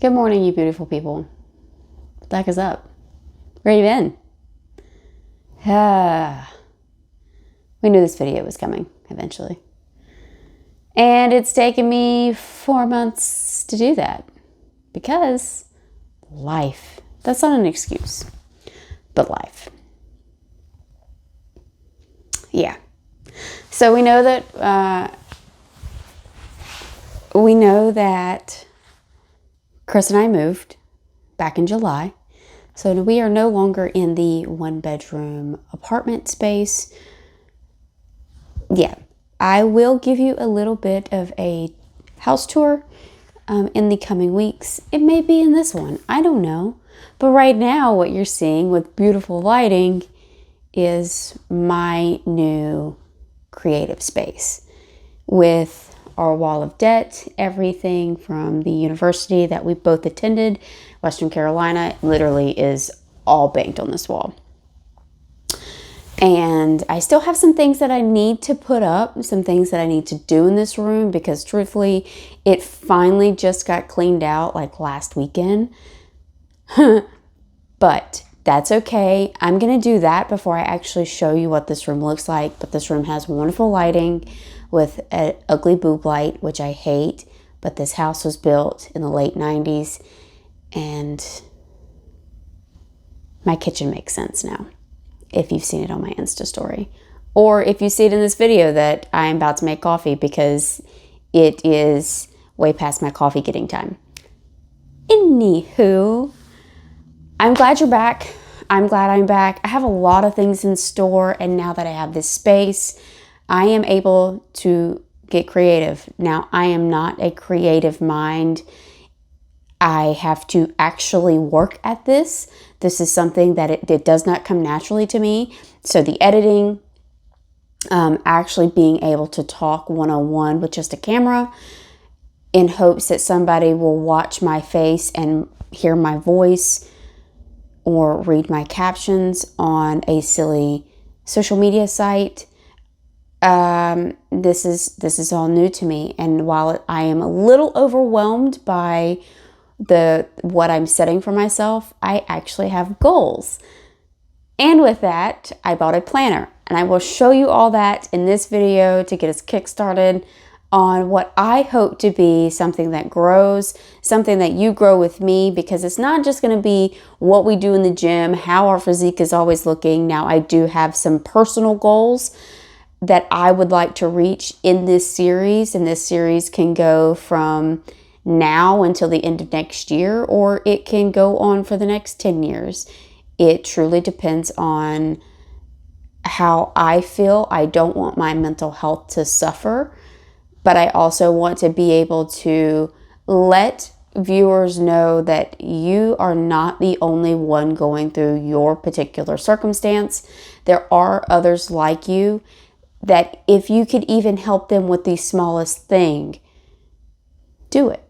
Good morning, you beautiful people. What the heck is up? Where you been? We knew this video was coming eventually. And it's taken me 4 months to do that. Because life. That's not an excuse. But life. Yeah. So we know that Chris and I moved back in July. So we are no longer in the 1-bedroom apartment space. Yeah, I will give you a little bit of a house tour in the coming weeks. It may be in this one. I don't know. But right now, what you're seeing with beautiful lighting is my new creative space with our wall of debt, everything from the university that we both attended, Western Carolina, literally is all banked on this wall. And I still have some things that I need to put up, some things that I need to do in this room because truthfully, it finally just got cleaned out like last weekend. But that's okay. I'm going to do that before I actually show you what this room looks like. But this room has wonderful lighting with an ugly boob light, which I hate. But this house was built in the late 90s. And my kitchen makes sense now, if you've seen it on my Insta story. Or if you see it in this video that I'm about to make coffee because it is way past my coffee getting time. Anywho, I'm glad you're back. I'm glad I'm back. I have a lot of things in store, and now that I have this space, I am able to get creative. Now, I am not a creative mind. I have to actually work at this. This is something that it does not come naturally to me. So the editing, actually being able to talk one-on-one with just a camera in hopes that somebody will watch my face and hear my voice or read my captions on a silly social media site. This is all new to me. And while I am a little overwhelmed by what I'm setting for myself, I actually have goals. And with that, I bought a planner. And I will show you all that in this video to get us kickstarted on what I hope to be something that grows, something that you grow with me, because it's not just going to be what we do in the gym, how our physique is always looking. Now, I do have some personal goals that I would like to reach in this series, and this series can go from now until the end of next year, or it can go on for the next 10 years. It truly depends on how I feel. I don't want my mental health to suffer, but I also want to be able to let viewers know that you are not the only one going through your particular circumstance. There are others like you that if you could even help them with the smallest thing, do it.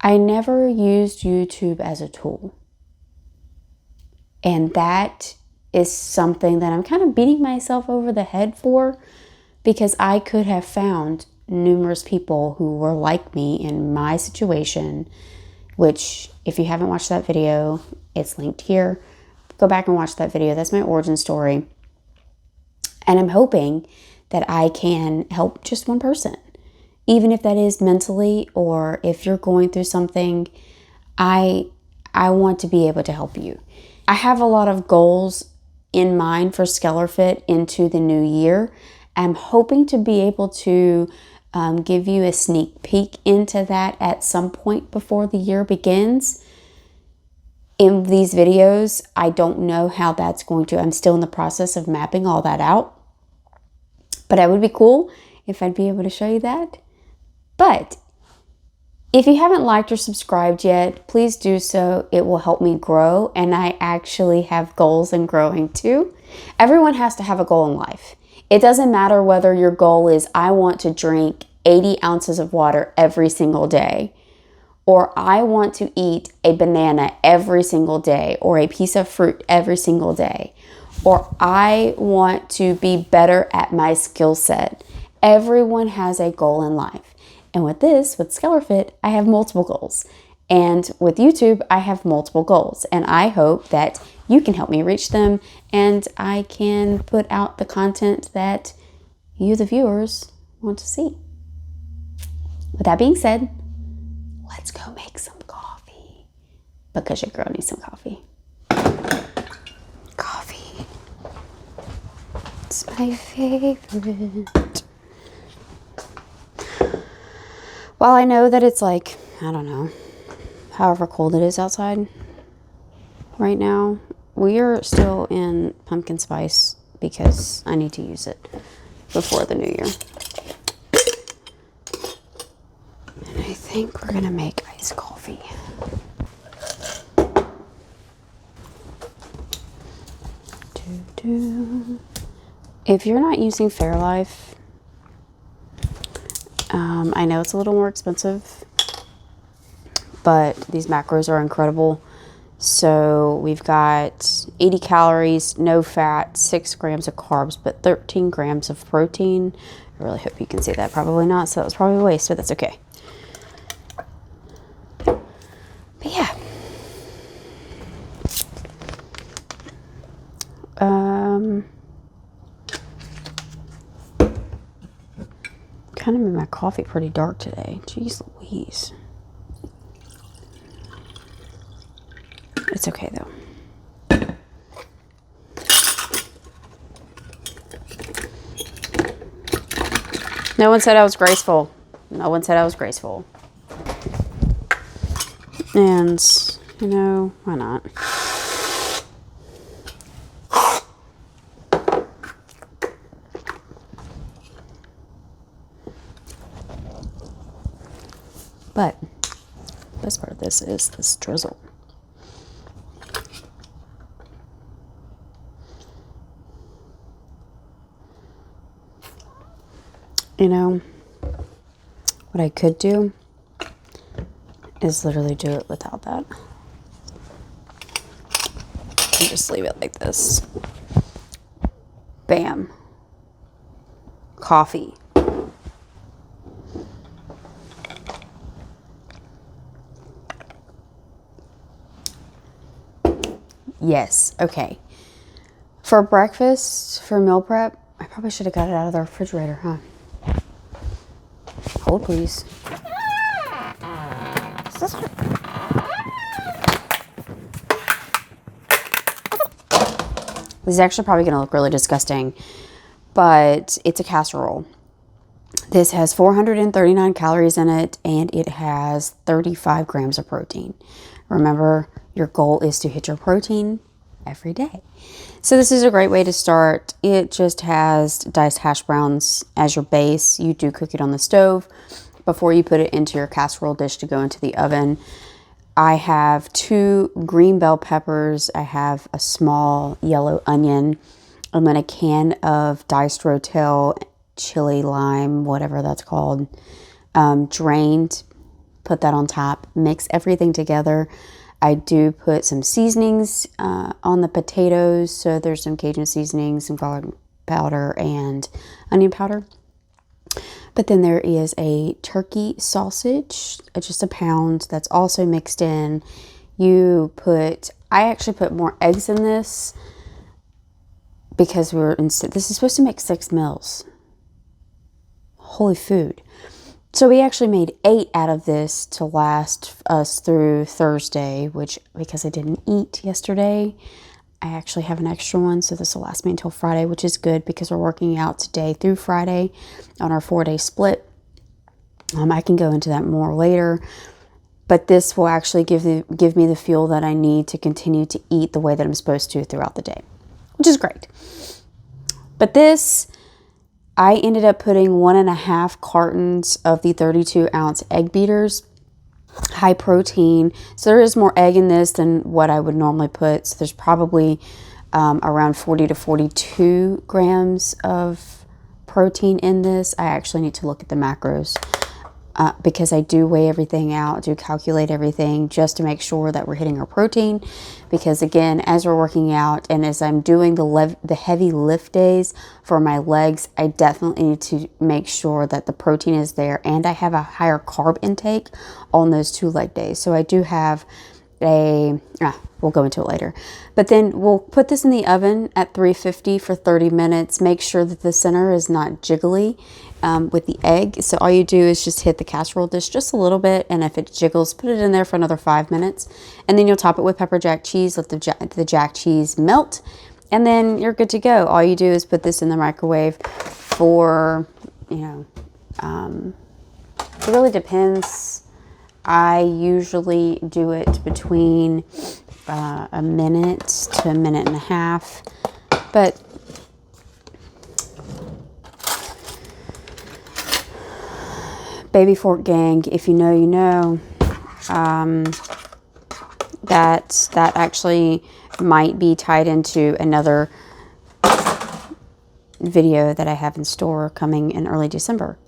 I never used YouTube as a tool. And that is something that I'm kind of beating myself over the head for, because I could have found numerous people who were like me in my situation, which if you haven't watched that video, it's linked here. Go back and watch that video. That's my origin story. And I'm hoping that I can help just one person, even if that is mentally, or if you're going through something. I want to be able to help you. I have a lot of goals in mind for SkellerFit into the new year. I'm hoping to be able to give you a sneak peek into that at some point before the year begins. In these videos, I don't know how that's going to, I'm still in the process of mapping all that out. But it would be cool if I'd be able to show you that. But if you haven't liked or subscribed yet, please do so. It will help me grow, and I actually have goals in growing too. Everyone has to have a goal in life. It doesn't matter whether your goal is, I want to drink 80 ounces of water every single day, or I want to eat a banana every single day, or a piece of fruit every single day, or I want to be better at my skill set. Everyone has a goal in life. And with SkellerFit, I have multiple goals. And with YouTube, I have multiple goals, and I hope that you can help me reach them, and I can put out the content that you, the viewers, want to see. With that being said, let's go make some coffee, because your girl needs some coffee. Coffee. It's my favorite. While I know that it's like, I don't know, however cold it is outside right now, we are still in pumpkin spice because I need to use it before the new year. And I think we're gonna make iced coffee. If you're not using Fairlife, I know it's a little more expensive, but these macros are incredible. So we've got 80 calories, no fat, 6 grams of carbs, but 13 grams of protein. I really hope you can see that. Probably not, so that was probably a waste, but that's okay. But yeah. Kind of made my coffee pretty dark today. Jeez Louise. It's okay though. No one said I was graceful. No one said I was graceful. And, you know, why not? But the best part of this is this drizzle. You know, what I could do is literally do it without that. And just leave it like this. Bam. Coffee. Yes, okay. For breakfast, for meal prep, I probably should have got it out of the refrigerator, huh? Hold, please. This is actually probably going to look really disgusting, but it's a casserole. This has 439 calories in it, and it has 35 grams of protein. Remember, your goal is to hit your protein every day. So this is a great way to start. It just has diced hash browns as your base. You do cook it on the stove before you put it into your casserole dish to go into the oven. I have 2 green bell peppers. I have a small yellow onion, and then a can of diced rotel, chili, lime, whatever that's called, drained. Put that on top. Mix everything together. I do put some seasonings on the potatoes. So there's some Cajun seasoning, some garlic powder, and onion powder. But then there is a turkey sausage, just a pound, that's also mixed in. I actually put more eggs in this because this is supposed to make 6 meals. Holy food. So we actually made 8 out of this to last us through Thursday, which, because I didn't eat yesterday, I actually have an extra one. So this will last me until Friday, which is good because we're working out today through Friday on our 4-day split. I can go into that more later, but this will actually give me the fuel that I need to continue to eat the way that I'm supposed to throughout the day, which is great. But this, I ended up putting 1.5 cartons of the 32-ounce egg beaters, high protein. So there is more egg in this than what I would normally put. So there's probably around 40 to 42 grams of protein in this. I actually need to look at the macros. because I do weigh everything out, do calculate everything just to make sure that we're hitting our protein. Because again, as we're working out and as I'm doing the heavy lift days for my legs, I definitely need to make sure that the protein is there, and I have a higher carb intake on those 2 leg days. So I do have we'll go into it later. But then we'll put this in the oven at 350 for 30 minutes. Make sure that the center is not jiggly with the egg. So all you do is just hit the casserole dish just a little bit, and if it jiggles, put it in there for another 5 minutes. And then you'll top it with pepper jack cheese, let the jack cheese melt, and then you're good to go. All you do is put this in the microwave for, it really depends. I usually do it between a minute to a minute and a half. But Baby Fork gang, if you know, you know. That actually might be tied into another video that I have in store coming in early December.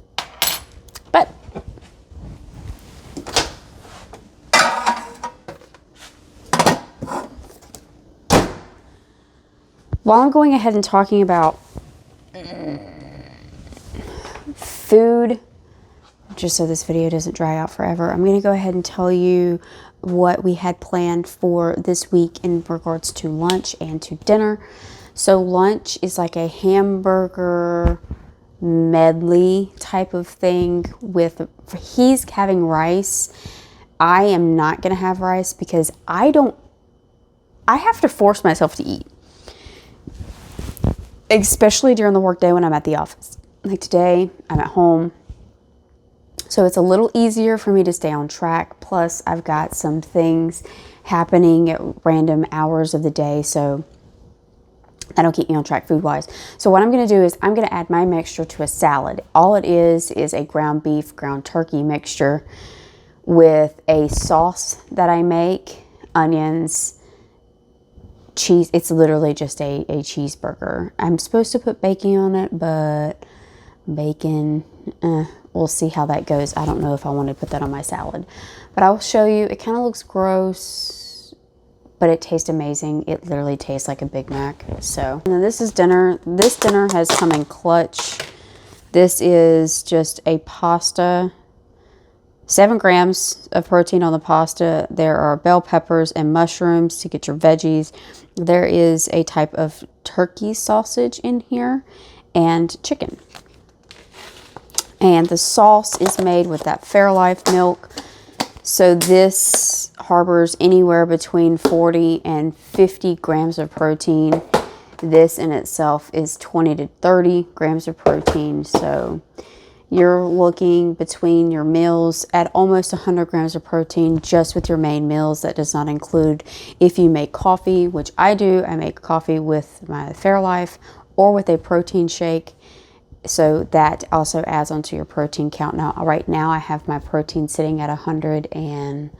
But while I'm going ahead and talking about food, just so this video doesn't dry out forever, I'm going to go ahead and tell you what we had planned for this week in regards to lunch and to dinner. So lunch is like a hamburger medley type of thing with, he's having rice. I am not going to have rice because I have to force myself to eat, especially during the work day when I'm at the office. Like today, I'm at home. So it's a little easier for me to stay on track. Plus, I've got some things happening at random hours of the day, so that'll keep me on track food-wise. So what I'm going to do is I'm going to add my mixture to a salad. All it is a ground beef, ground turkey mixture with a sauce that I make, onions, cheese. It's literally just a cheeseburger. I'm supposed to put bacon on it, but bacon, we'll see how that goes. I don't know if I want to put that on my salad, but I'll show you. It kind of looks gross, but it tastes amazing. It literally tastes like a Big Mac. So, and then this is dinner. This dinner has come in clutch. This is just a pasta, 7 grams of protein on the pasta. There are bell peppers and mushrooms to get your veggies. There is a type of turkey sausage in here and chicken. And the sauce is made with that Fairlife milk. So this harbors anywhere between 40 and 50 grams of protein. This in itself is 20 to 30 grams of protein. So you're looking between your meals at almost 100 grams of protein just with your main meals. That does not include if you make coffee, which I do. I make coffee with my Fairlife or with a protein shake. So that also adds onto your protein count. Now, right now I have my protein sitting at 100 and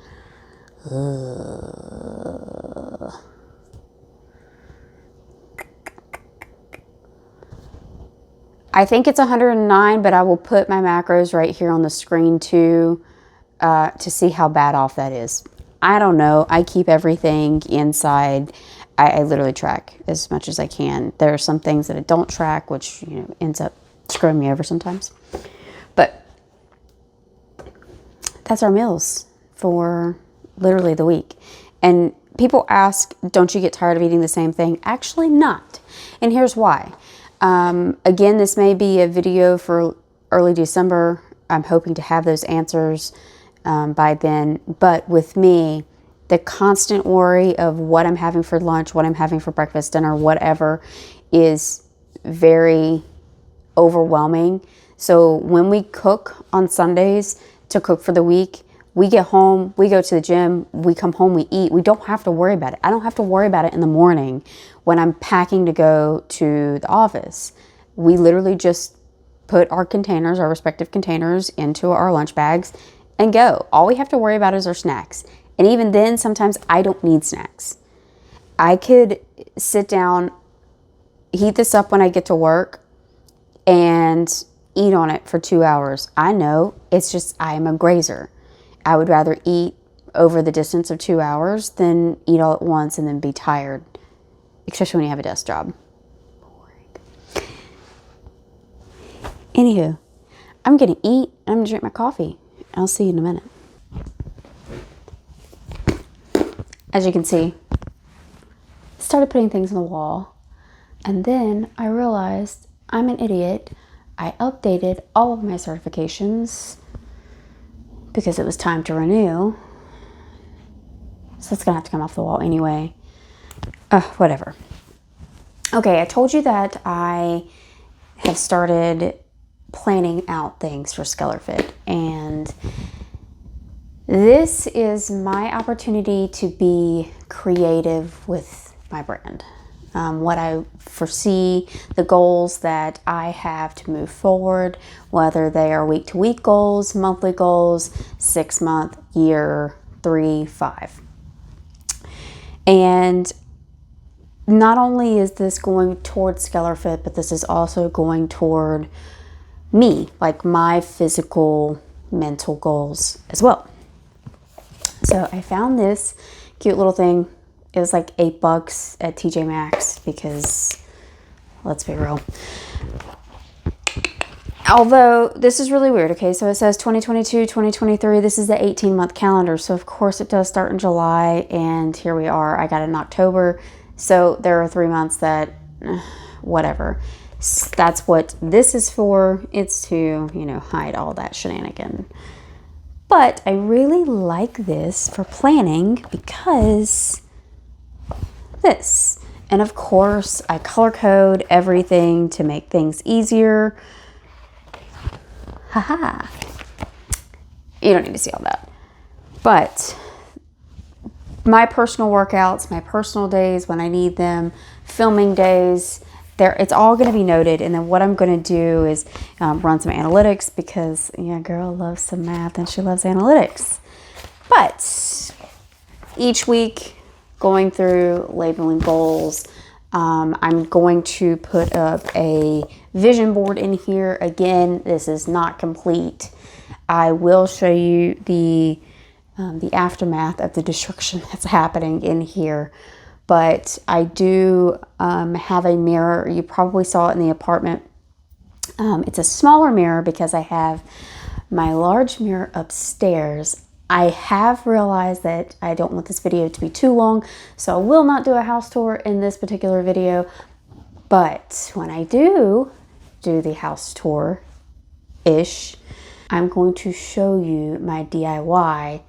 I think it's 109, but I will put my macros right here on the screen too to see how bad off that is. I don't know. I keep everything inside. I literally track as much as I can. There are some things that I don't track, which ends up screwing me over sometimes. But that's our meals for literally the week. And people ask, don't you get tired of eating the same thing? Actually not. And here's why. Again, this may be a video for early December. I'm hoping to have those answers by then. But with me, the constant worry of what I'm having for lunch, what I'm having for breakfast, dinner, whatever, is very overwhelming. So when we cook on Sundays to cook for the week, we get home, we go to the gym, we come home, we eat. We don't have to worry about it. I don't have to worry about it in the morning when I'm packing to go to the office. We literally just put our containers, our respective containers, into our lunch bags and go. All we have to worry about is our snacks. And even then, sometimes I don't need snacks. I could sit down, heat this up when I get to work, and eat on it for 2 hours. I know, it's just I am a grazer. I would rather eat over the distance of 2 hours than eat all at once and then be tired, especially when you have a desk job. Anywho, I'm gonna eat, I'm gonna drink my coffee. I'll see you in a minute. As you can see, started putting things on the wall, and then I realized I'm an idiot. I updated all of my certifications because it was time to renew. So it's gonna have to come off the wall anyway. Whatever. Okay, I told you that I have started planning out things for SkellerFit, and this is my opportunity to be creative with my brand. What I foresee, the goals that I have to move forward, whether they are week-to-week goals, monthly goals, 6-month, year, 3, 5. And not only is this going toward SkellerFit, but this is also going toward me, like my physical, mental goals as well. So I found this cute little thing. It was like $8 at TJ Maxx because, let's be real. Although this is really weird, okay? So it says 2022, 2023. This is the 18-month calendar. So of course it does start in July, and here we are. I got it in October. So there are 3 months that, whatever. That's what this is for. It's to, hide all that shenanigan. But I really like this for planning because this. And of course, I color code everything to make things easier. Haha. You don't need to see all that. But my personal workouts, my personal days when I need them, filming days, it's all going to be noted. And then what I'm going to do is run some analytics because, girl loves some math and she loves analytics. But each week, going through labeling goals, I'm going to put up a vision board in here. Again, this is not complete. I will show you the aftermath of the destruction that's happening in here. But I do have a mirror. You probably saw it in the apartment. It's a smaller mirror because I have my large mirror upstairs. I have realized that I don't want this video to be too long, so I will not do a house tour in this particular video. But when I do the house tour-ish, I'm going to show you my DIY.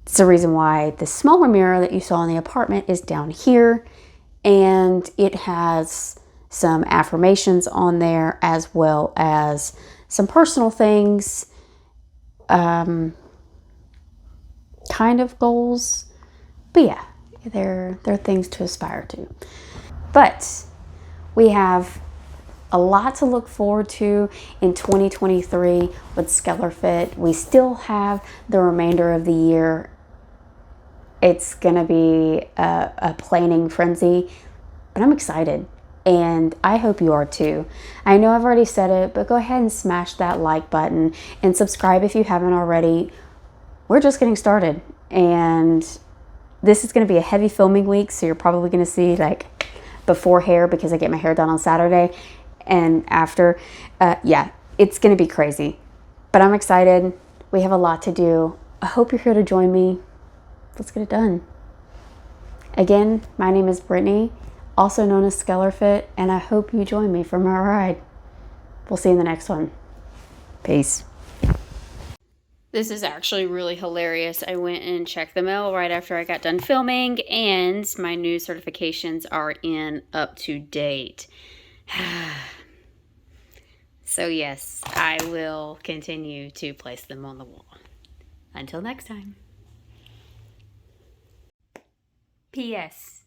It's the reason why the smaller mirror that you saw in the apartment is down here, and it has some affirmations on there as well as some personal things, kind of goals, but yeah, they're things to aspire to. But we have a lot to look forward to in 2023 with SkellerFit. We still have the remainder of the year. It's gonna be a planning frenzy, but I'm excited, and I hope you are too. I know I've already said it, but go ahead and smash that like button and subscribe if you haven't already. We're just getting started, and this is going to be a heavy filming week, so you're probably going to see like before hair because I get my hair done on Saturday, and after. Yeah, it's going to be crazy, but I'm excited. We have a lot to do. I hope you're here to join me. Let's get it done. Again, my name is Brittany, also known as SkellerFit, and I hope you join me for my ride. We'll see you in the next one. Peace. This is actually really hilarious. I went and checked the mail right after I got done filming, and my new certifications are up to date. So yes, I will continue to place them on the wall. Until next time. P.S.